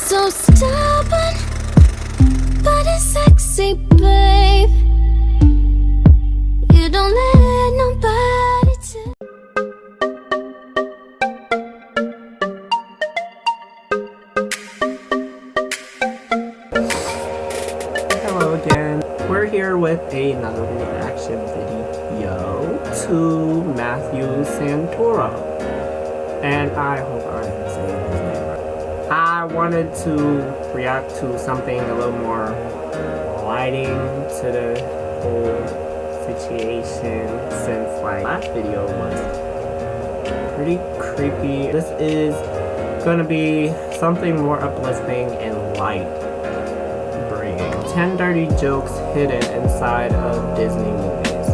So stubborn, but it's sexy, babe. You don't let nobody tell. Hello again. We're here with another reaction video to Matthew Santoro. And I hope I'm saying his name right. I wanted to react to something a little more lighting to the whole situation, since like last video was pretty creepy. This is gonna be something more uplifting and light. 10 dirty jokes hidden inside of Disney movies,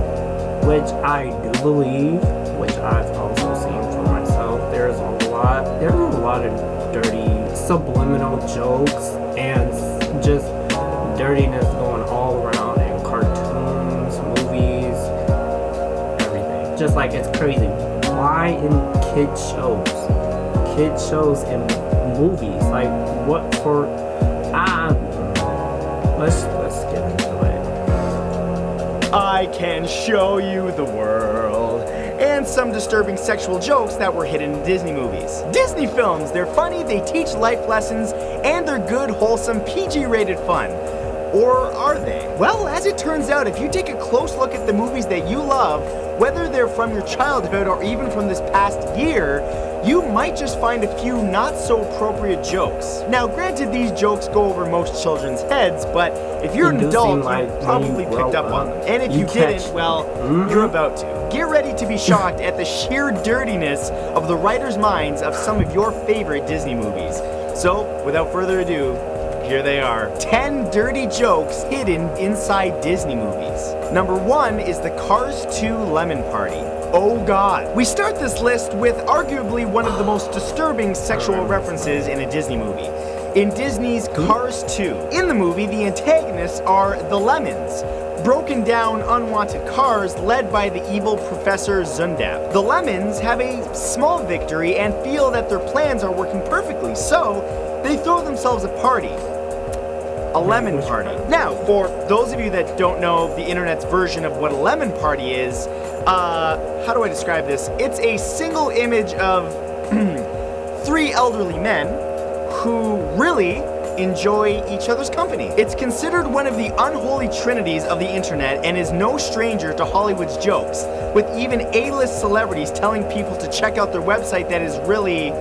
which I do believe, which I've also seen for myself. There's a lot of dirty subliminal jokes and just dirtiness going all around in cartoons, movies, everything. Just like, it's crazy. Why in kid shows and movies? Like, what for? Let's get into it. I can show you the world. And some disturbing sexual jokes that were hidden in Disney movies. Disney films, they're funny, they teach life lessons, and they're good, wholesome, PG-rated fun. Or are they? Well, as it turns out, if you take a close look at the movies that you love, whether they're from your childhood or even from this past year, you might just find a few not so appropriate jokes. Now, granted, these jokes go over most children's heads, but if you're an adult, you probably picked up on them. And if you didn't, well, you're about to. Get ready to be shocked at the sheer dirtiness of the writers' minds of some of your favorite Disney movies. So, without further ado, here they are. 10 dirty jokes hidden inside Disney movies. Number 1 is the Cars 2 Lemon Party. Oh God. We start this list with arguably one of the most disturbing sexual references in a Disney movie. In Disney's Cars 2. In the movie, the antagonists are the Lemons, broken down, unwanted cars led by the evil Professor Zundab. The Lemons have a small victory and feel that their plans are working perfectly, so they throw themselves a party. A lemon party. Now, for those of you that don't know the internet's version of what a lemon party is, how do I describe this? It's a single image of 3 elderly men who really enjoy each other's company. It's considered one of the unholy trinities of the internet and is no stranger to Hollywood's jokes, with even A-list celebrities telling people to check out their website that is really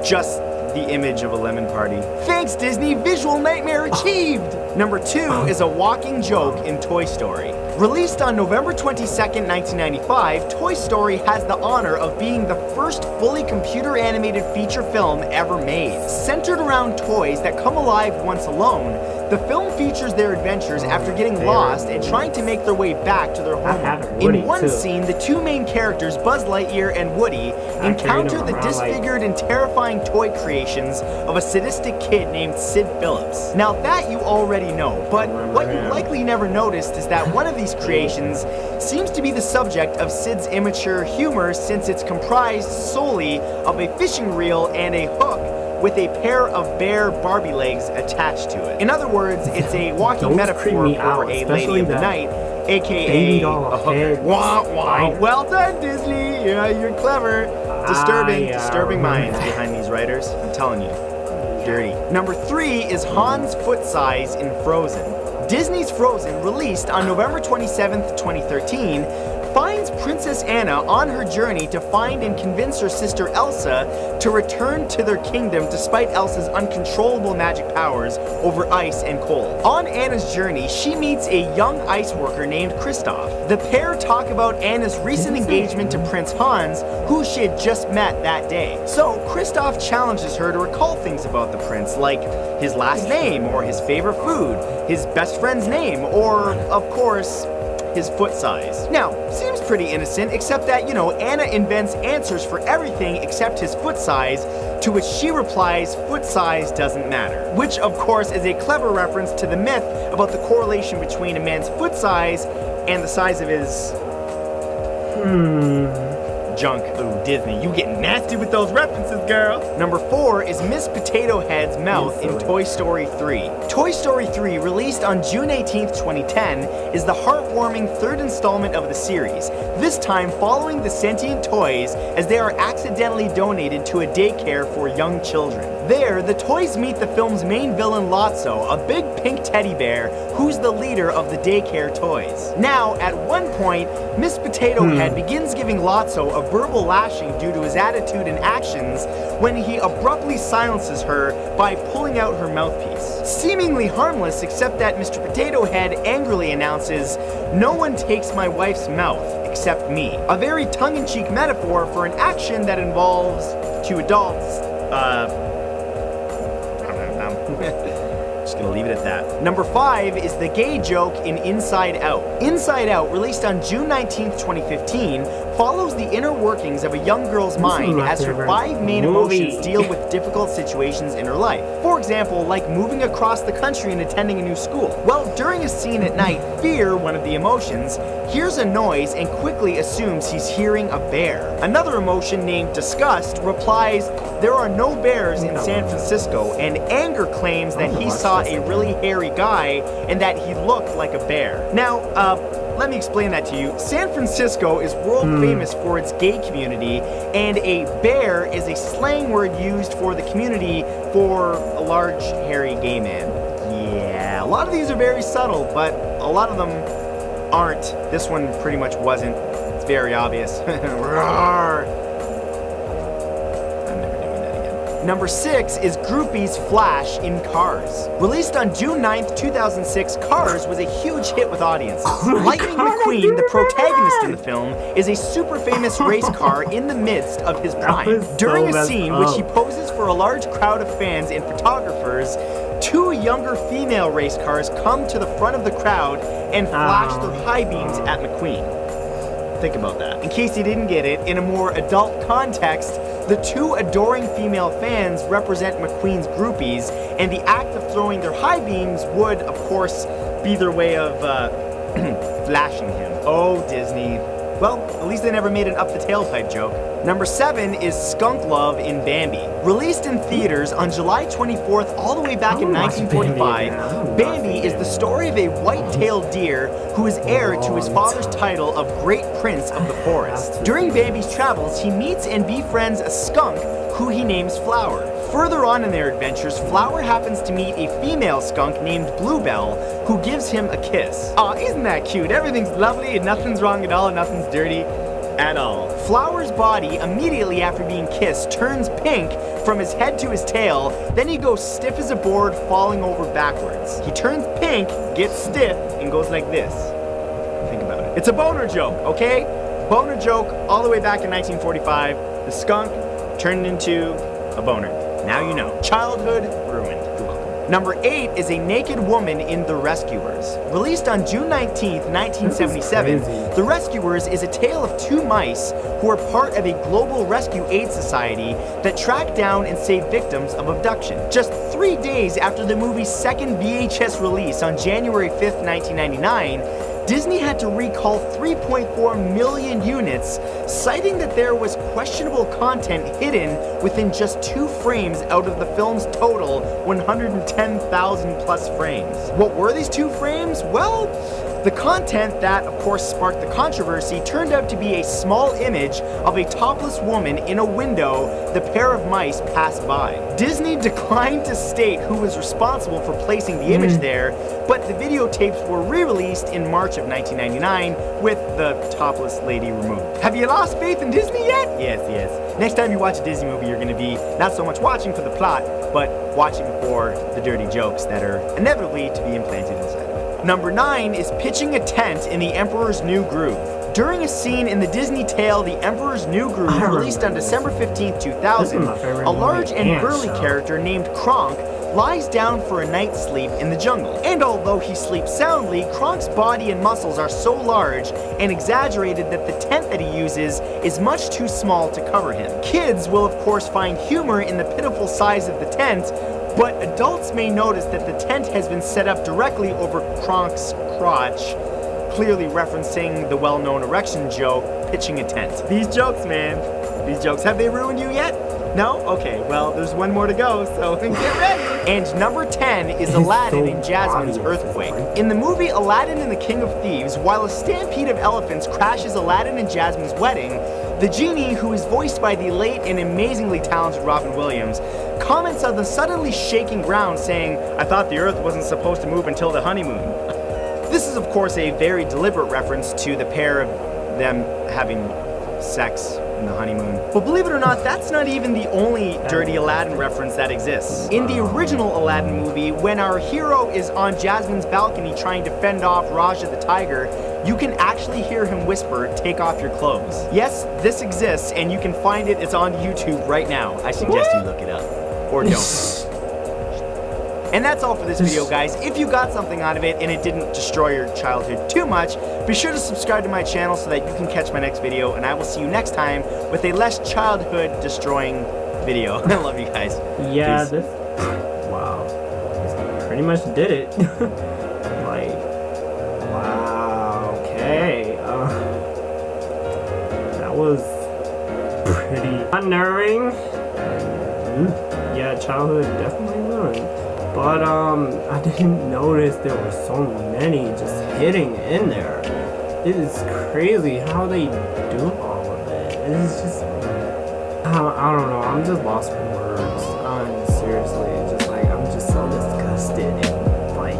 just the image of a lemon party. Thanks, Disney, visual nightmare achieved! Number 2 is a walking joke in Toy Story. Released on November 22nd, 1995, Toy Story has the honor of being the first fully computer-animated feature film ever made. Centered around toys that come alive once alone, the film features their adventures after getting lost and trying to make their way back to their home. In one scene, the 2 main characters, Buzz Lightyear and Woody, encounter the disfigured and terrifying toy creations of a sadistic kid named Sid Phillips. Now that you already know, but what you likely never noticed is that one of these creations seems to be the subject of Sid's immature humor, since it's comprised solely of a fishing reel and a hook with a pair of bare Barbie legs attached to it. In other words, it's a walking metaphor for a lady of the night, aka a hooker. Wah, wah. Well done, Disney! Yeah, you're clever. Disturbing minds behind these writers. I'm telling you, dirty. Number 3 is Han's foot size in Frozen. Disney's Frozen, released on November 27th, 2013, finds Princess Anna on her journey to find and convince her sister Elsa to return to their kingdom despite Elsa's uncontrollable magic powers over ice and cold. On Anna's journey, she meets a young ice worker named Kristoff. The pair talk about Anna's recent engagement to Prince Hans, who she had just met that day. So Kristoff challenges her to recall things about the prince, like his last name, or his favorite food, his best friend's name, or, of course, his foot size. Now, seems pretty innocent, except that, you know, Anna invents answers for everything except his foot size, to which she replies, foot size doesn't matter. Which, of course, is a clever reference to the myth about the correlation between a man's foot size and the size of his... junk. Ooh, Disney, you getting nasty with those references, girl. Number 4 is Miss Potato Head's mouth in Toy Story 3. Toy Story 3, released on June 18th, 2010, is the heartwarming third installment of the series, this time following the sentient toys as they are accidentally donated to a daycare for young children. There, the toys meet the film's main villain Lotso, a big pink teddy bear who's the leader of the daycare toys. Now, at one point, Miss Potato Head begins giving Lotso a verbal lashing due to his attitude and actions when he abruptly silences her by pulling out her mouthpiece. Seemingly harmless, except that Mr. Potato Head angrily announces, "No one takes my wife's mouth except me." A very tongue-in-cheek metaphor for an action that involves two adults, just gonna leave it at that. Number 5 is the gay joke in Inside Out. Inside Out, released on June 19th, 2015, follows the inner workings of a young girl's mind as her 5 main emotions deal with difficult situations in her life. For example, like moving across the country and attending a new school. Well, during a scene at night, Fear, one of the emotions, hears a noise and quickly assumes he's hearing a bear. Another emotion named Disgust replies, "There are no bears in San Francisco," and Anger claims that he saw a really hairy guy and that he looked like a bear. Now, let me explain that to you. San Francisco is world famous for its gay community, and a bear is a slang word used for the community for a large, hairy gay man. Yeah, a lot of these are very subtle, but a lot of them aren't. This one pretty much wasn't. It's very obvious. Roar. Number 6 is Groupies Flash in Cars. Released on June 9th, 2006, Cars was a huge hit with audiences. Lightning McQueen, the protagonist in the film, is a super famous race car in the midst of his prime. During a scene which he poses for a large crowd of fans and photographers, 2 younger female race cars come to the front of the crowd and flash their high beams at McQueen. Think about that. In case you didn't get it, in a more adult context, the 2 adoring female fans represent McQueen's groupies, and the act of throwing their high beams would, of course, be their way of, flashing him. Oh, Disney. Well, at least they never made an up the tailpipe joke. Number 7 is Skunk Love in Bambi. Released in theaters on July 24th all the way back in 1945, Bambi is the story of a white-tailed deer who is heir to his father's title of Great Prince of the Forest. During Bambi's travels, he meets and befriends a skunk who he names Flower. Further on in their adventures, Flower happens to meet a female skunk named Bluebell, who gives him a kiss. Aw, isn't that cute? Everything's lovely and nothing's wrong at all and nothing's dirty at all. Flower's body, immediately after being kissed, turns pink from his head to his tail, then he goes stiff as a board, falling over backwards. He turns pink, gets stiff, and goes like this. Think about it. It's a boner joke, okay? Boner joke all the way back in 1945. The skunk turned into a boner. Now you know. Childhood ruined. You're welcome. Number 8 is A Naked Woman in The Rescuers. Released on June 19th, 1977, The Rescuers is a tale of 2 mice who are part of a global rescue aid society that track down and save victims of abduction. Just 3 days after the movie's second VHS release on January 5th, 1999, Disney had to recall 3.4 million units, citing that there was questionable content hidden within just 2 frames out of the film's total 110,000 plus frames. What were these 2 frames? Well, the content that, of course, sparked the controversy turned out to be a small image of a topless woman in a window the pair of mice passed by. Disney declined to state who was responsible for placing the image there, but the videotapes were re-released in March of 1999 with the topless lady removed. Have you lost faith in Disney yet? Yes, yes. Next time you watch a Disney movie, you're going to be not so much watching for the plot, but watching for the dirty jokes that are inevitably to be implanted inside of it. Number 9 is Pitching a Tent in The Emperor's New Groove. During a scene in the Disney tale The Emperor's New Groove, released on December 15th, 2000, a large and burly character named Kronk lies down for a night's sleep in the jungle. And although he sleeps soundly, Kronk's body and muscles are so large and exaggerated that the tent that he uses is much too small to cover him. Kids will of course find humor in the pitiful size of the tent, but adults may notice that the tent has been set up directly over Kronk's crotch, clearly referencing the well-known erection joke pitching a tent. These jokes, man. These jokes, have they ruined you yet? No? Okay, well, there's one more to go, so get ready. And number 10 is Aladdin and Jasmine's earthquake. In the movie Aladdin and the King of Thieves, while a stampede of elephants crashes Aladdin and Jasmine's wedding, the genie, who is voiced by the late and amazingly talented Robin Williams, comments on the suddenly shaking ground saying, "I thought the earth wasn't supposed to move until the honeymoon." This is of course a very deliberate reference to the pair of them having sex in the honeymoon. But believe it or not, that's not even the only dirty Aladdin reference that exists. In the original Aladdin movie, when our hero is on Jasmine's balcony trying to fend off Raja the tiger, you can actually hear him whisper, "Take off your clothes." Yes, this exists, and you can find it. It's on YouTube right now. I suggest you look it up. Or don't. And that's all for this video, guys. If you got something out of it and it didn't destroy your childhood too much, be sure to subscribe to my channel so that you can catch my next video, and I will see you next time with a less childhood destroying video. I love you guys. Yeah, Peace. wow. This pretty much did it. Like, wow, okay. That was pretty unnerving. Yeah, childhood definitely ruined. But I didn't notice there were so many just hitting in there. It is crazy how they do all of it. It is just, I don't know. I'm just lost for words. Seriously, just like I'm just so disgusted and like,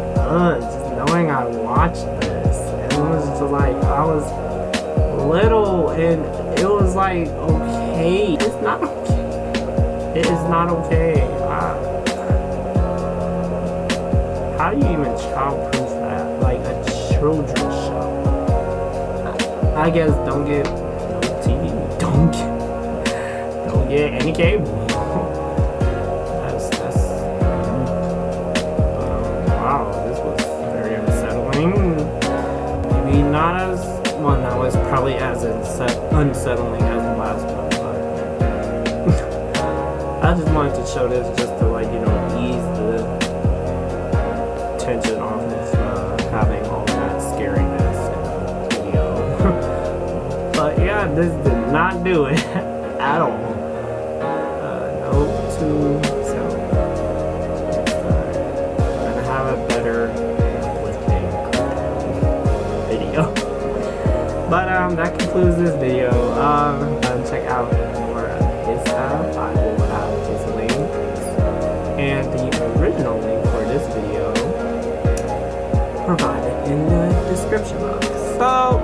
just knowing I watched this. And it was just like I was little and it was like, okay, it's not okay. It is not okay. How do you even childproof that? Like a children's show. I guess don't get no TV. Don't get any cable. That's wow, this was very unsettling. Maybe not as, well, no, it's probably as unsettling as the last one, but I just wanted to show this just to, like, you know, ease the tension off of having all that scariness in the video. But yeah, this did not do it at all. Note to self. I'm gonna have a better uplifting video. But that concludes this video. Check out more of his stuff. I will have his links and the original link for this video provided in the description box. So